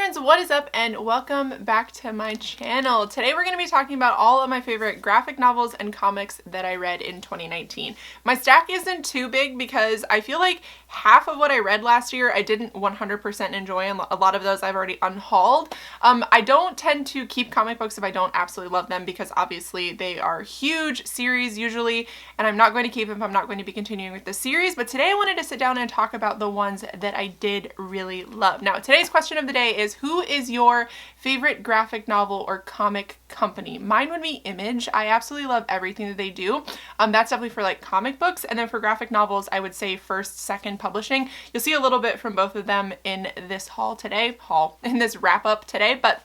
friends, what is up and welcome back to my channel. Today we're going to be talking about all of my favorite graphic novels and comics that I read in 2019. My stack isn't too big because I feel like half of what I read last year I didn't 100% enjoy, and a lot of those I've already unhauled. I don't tend to keep comic books if I don't absolutely love them because obviously they are huge series usually, and I'm not going to keep them if I'm not going to be continuing with the series. But today I wanted to sit down and talk about the ones that I did really love. Now, today's question of the day is, who is your favorite graphic novel or comic company? Mine would be Image. I absolutely love everything that they do. That's definitely for like comic books, and then for graphic novels I would say First Second Publishing. You'll see a little bit from both of them in this in this wrap up today, but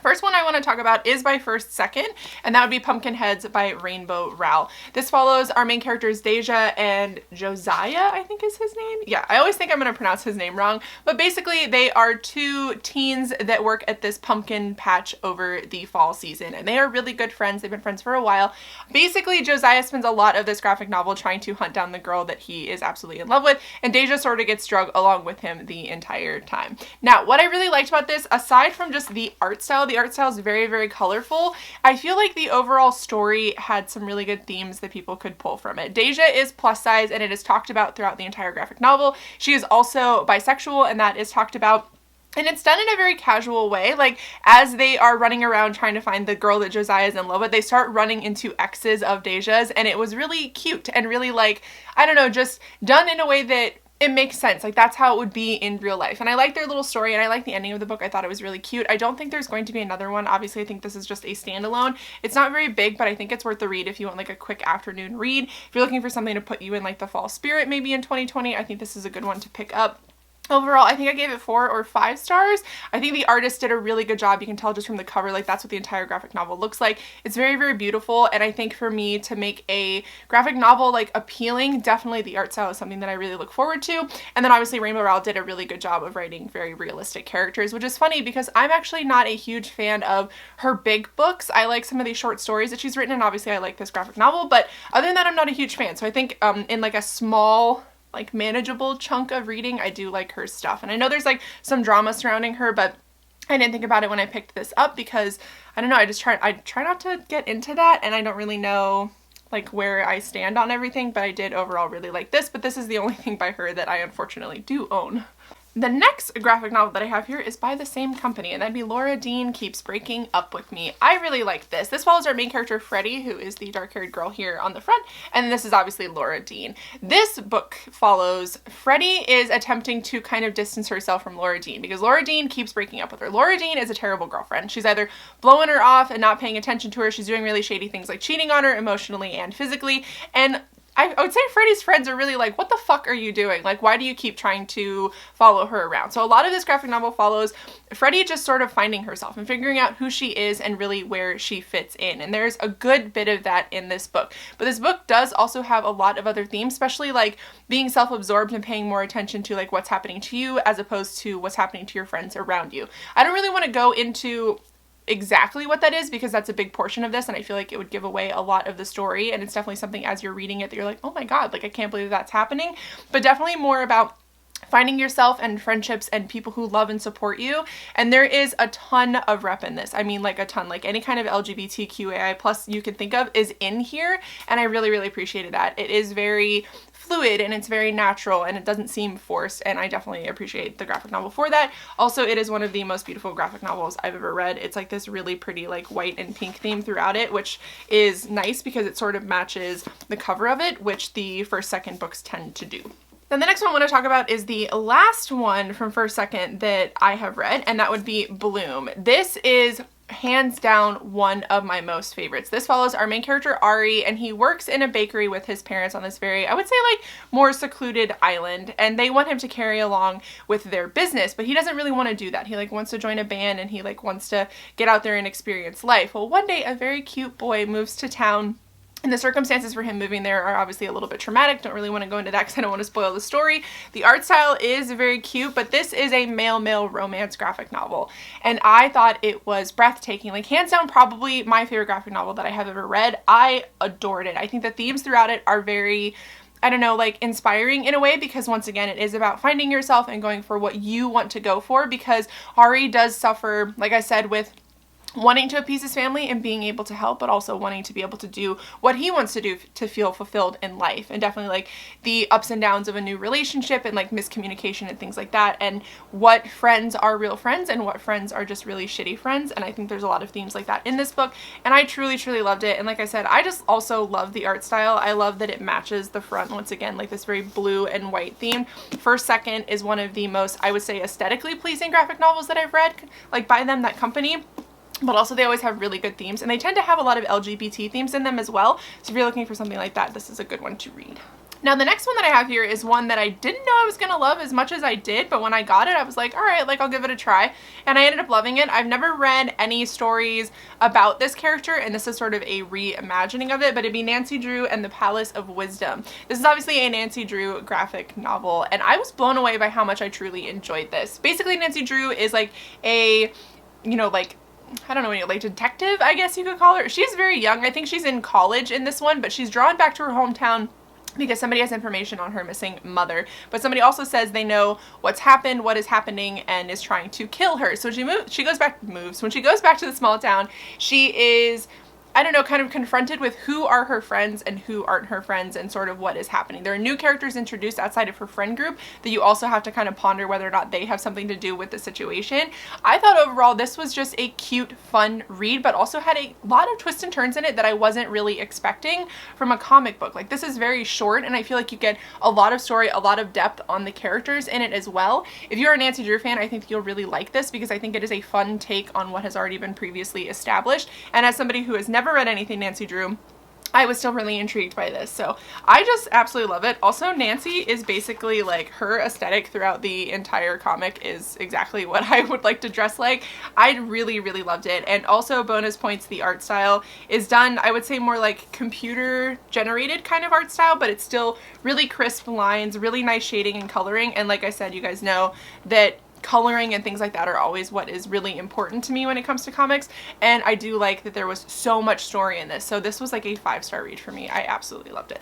first one I want to talk about is by First Second, and that would be Pumpkinheads by Rainbow Rowell. This follows our main characters Deja and Josiah, I think is his name. Yeah, I always think I'm going to pronounce his name wrong, but basically they are two teens that work at this pumpkin patch over the fall season, and they are really good friends. They've been friends for a while. Basically, Josiah spends a lot of this graphic novel trying to hunt down the girl that he is absolutely in love with, and Deja sort of gets drugged along with him the entire time. Now, what I really liked about this, aside from just the art style is very, very colorful. I feel like the overall story had some really good themes that people could pull from it. Deja is plus size, and it is talked about throughout the entire graphic novel. She is also bisexual, and that is talked about. And it's done in a very casual way. Like, as they are running around trying to find the girl that Josiah is in love with, they start running into exes of Deja's, and it was really cute and really, like, I don't know, just done in a way that it makes sense. Like, that's how it would be in real life. And I like their little story, and I like the ending of the book. I thought it was really cute. I don't think there's going to be another one. Obviously, I think this is just a standalone. It's not very big, but I think it's worth the read if you want like a quick afternoon read. If you're looking for something to put you in like the fall spirit maybe in 2020, I think this is a good one to pick up. Overall, I think I gave it 4 or 5 stars. I think the artist did a really good job. You can tell just from the cover, like that's what the entire graphic novel looks like. It's very, very beautiful, and I think for me to make a graphic novel like appealing, definitely the art style is something that I really look forward to. And then obviously Rainbow Rowell did a really good job of writing very realistic characters, which is funny because I'm actually not a huge fan of her big books. I like some of these short stories that she's written, and obviously I like this graphic novel, but other than that, I'm not a huge fan. So I think in like a small, like manageable chunk of reading, I do like her stuff. And I know there's like some drama surrounding her, but I didn't think about it when I picked this up because I don't know, I try not to get into that, and I don't really know like where I stand on everything, but I did overall really like this. But this is the only thing by her that I unfortunately do own. The next graphic novel that I have here is by the same company, and that'd be Laura Dean Keeps Breaking Up With Me. I really like this. This follows our main character, Freddie, who is the dark-haired girl here on the front, and this is obviously Laura Dean. This book follows Freddie is attempting to kind of distance herself from Laura Dean because Laura Dean keeps breaking up with her. Laura Dean is a terrible girlfriend. She's either blowing her off and not paying attention to her. She's doing really shady things like cheating on her emotionally and physically, and I would say Freddie's friends are really like, what the fuck are you doing? Like, why do you keep trying to follow her around? So a lot of this graphic novel follows Freddie just sort of finding herself and figuring out who she is and really where she fits in. And there's a good bit of that in this book. But this book does also have a lot of other themes, especially like being self-absorbed and paying more attention to like what's happening to you as opposed to what's happening to your friends around you. I don't really want to go into exactly what that is because that's a big portion of this, and I feel like it would give away a lot of the story, and it's definitely something as you're reading it that you're like, oh my god, like I can't believe that's happening. But definitely more about finding yourself and friendships and people who love and support you. And there is a ton of rep in this. I mean, like a ton, like any kind of LGBTQAI plus you can think of is in here, and I really, really appreciated that. It is very fluid and it's very natural and it doesn't seem forced, and I definitely appreciate the graphic novel for that. Also, it is one of the most beautiful graphic novels I've ever read. It's like this really pretty like white and pink theme throughout it, which is nice because it sort of matches the cover of it, which the First Second books tend to do. Then the next one I want to talk about is the last one from First Second that I have read, and that would be Bloom. This is hands down one of my most favorites. This follows our main character Ari, and he works in a bakery with his parents on this very, I would say like more secluded island, and they want him to carry along with their business, but he doesn't really want to do that. He like wants to join a band, and he like wants to get out there and experience life. Well, one day a very cute boy moves to town, and the circumstances for him moving there are obviously a little bit traumatic. Don't really want to go into that because I don't want to spoil the story. The art style is very cute, but this is a male-male romance graphic novel, and I thought it was breathtaking. Like, hands down, probably my favorite graphic novel that I have ever read. I adored it. I think the themes throughout it are very I don't know, like inspiring in a way, because once again, it is about finding yourself and going for what you want to go for, because Ari does suffer, like I said, with wanting to appease his family and being able to help, but also wanting to be able to do what he wants to do to feel fulfilled in life. And definitely like the ups and downs of a new relationship and like miscommunication and things like that, and what friends are real friends and what friends are just really shitty friends. And I think there's a lot of themes like that in this book, and I truly loved it. And like I said, I just also love the art style. I love that it matches the front, once again, like this very blue and white theme. First Second is one of the most, I would say, aesthetically pleasing graphic novels that I've read, like by them, that company. But also they always have really good themes, and they tend to have a lot of LGBT themes in them as well. So if you're looking for something like that, this is a good one to read. Now the next one that I have here is one that I didn't know I was gonna love as much as I did, but when I got it I was like, all right, like I'll give it a try, and I ended up loving it. I've never read any stories about this character, and this is sort of a reimagining of it, but it'd be Nancy Drew and the Palace of Wisdom. This is obviously a Nancy Drew graphic novel, and I was blown away by how much I truly enjoyed this. Basically, Nancy Drew is like a, you know, like, I don't know, like detective, I guess you could call her. She's very young. I think she's in college in this one, but she's drawn back to her hometown because somebody has information on her missing mother, but somebody also says they know what's happened, what is happening, and is trying to kill her. So when she goes back to the small town, she is, I don't know, kind of confronted with who are her friends and who aren't her friends, and sort of what is happening. There are new characters introduced outside of her friend group that you also have to kind of ponder whether or not they have something to do with the situation. I thought overall this was just a cute, fun read, but also had a lot of twists and turns in it that I wasn't really expecting from a comic book. Like, this is very short, and I feel like you get a lot of story, a lot of depth on the characters in it as well. If you're a Nancy Drew fan, I think you'll really like this, because I think it is a fun take on what has already been previously established. And as somebody who has never read anything Nancy Drew, I was still really intrigued by this. So I just absolutely love it. Also, Nancy is basically like, her aesthetic throughout the entire comic is exactly what I would like to dress like. I really loved it. And also, bonus points, the art style is done, I would say, more like computer generated kind of art style, but it's still really crisp lines, really nice shading and coloring. And like I said, you guys know that coloring and things like that are always what is really important to me when it comes to comics, and I do like that there was so much story in this. So this was like a 5-star read for me. I absolutely loved it.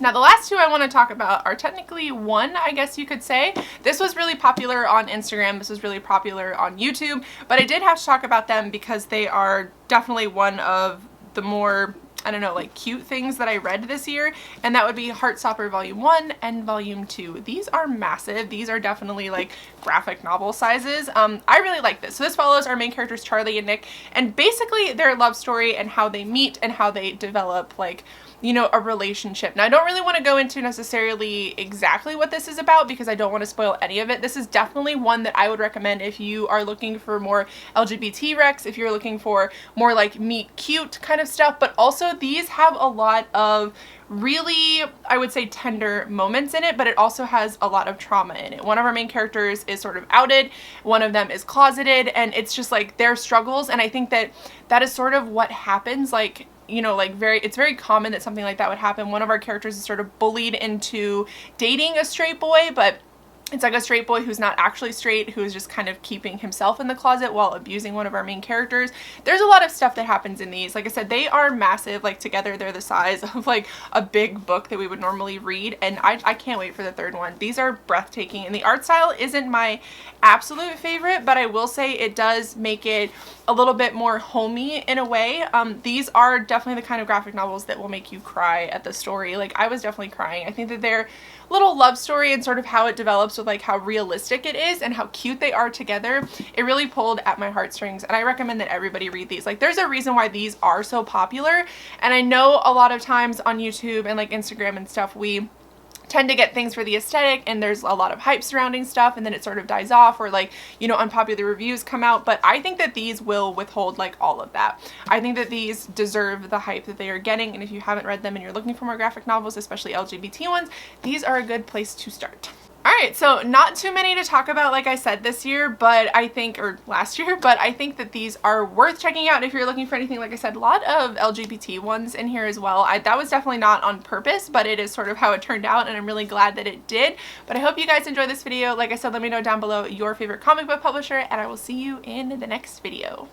Now the last two I want to talk about are technically one, I guess you could say. This was really popular on Instagram, this was really popular on YouTube, but I did have to talk about them because they are definitely one of the more, I don't know, like cute things that I read this year, and that would be Heartstopper Volume 1 and Volume 2. These are massive. These are definitely like graphic novel sizes. I really like this. So this follows our main characters Charlie and Nick, and basically their love story and how they meet and how they develop, like, you know, a relationship. Now I don't really want to go into necessarily exactly what this is about because I don't want to spoil any of it. This is definitely one that I would recommend if you are looking for more LGBT recs, if you're looking for more like meet cute kind of stuff, but also these have a lot of really, I would say, tender moments in it, but it also has a lot of trauma in it. One of our main characters is sort of outed, one of them is closeted, and it's just like their struggles, and I think that that is sort of what happens, like, you know, like it's very common that something like that would happen. One of our characters is sort of bullied into dating a straight boy, but it's like a straight boy who's not actually straight, who's just kind of keeping himself in the closet while abusing one of our main characters. There's a lot of stuff that happens in these. Like I said, they are massive. Like together they're the size of like a big book that we would normally read, and I can't wait for the third one. These are breathtaking, and the art style isn't my absolute favorite, but I will say it does make it a little bit more homey in a way. These are definitely the kind of graphic novels that will make you cry at the story. Like, I was definitely crying. I think that their little love story and sort of how it develops with like how realistic it is and how cute they are together, it really pulled at my heartstrings, and I recommend that everybody read these. Like, there's a reason why these are so popular, and I know a lot of times on YouTube and like Instagram and stuff, we tend to get things for the aesthetic and there's a lot of hype surrounding stuff, and then it sort of dies off, or like, you know, unpopular reviews come out. But I think that these will withhold like all of that. I think that these deserve the hype that they are getting, and if you haven't read them and you're looking for more graphic novels, especially LGBT ones, these are a good place to start. Alright, so not too many to talk about, like I said, this year, but I think, or last year, but I think that these are worth checking out if you're looking for anything. Like I said, a lot of LGBT ones in here as well. That was definitely not on purpose, but it is sort of how it turned out, and I'm really glad that it did. But I hope you guys enjoyed this video. Like I said, let me know down below your favorite comic book publisher, and I will see you in the next video.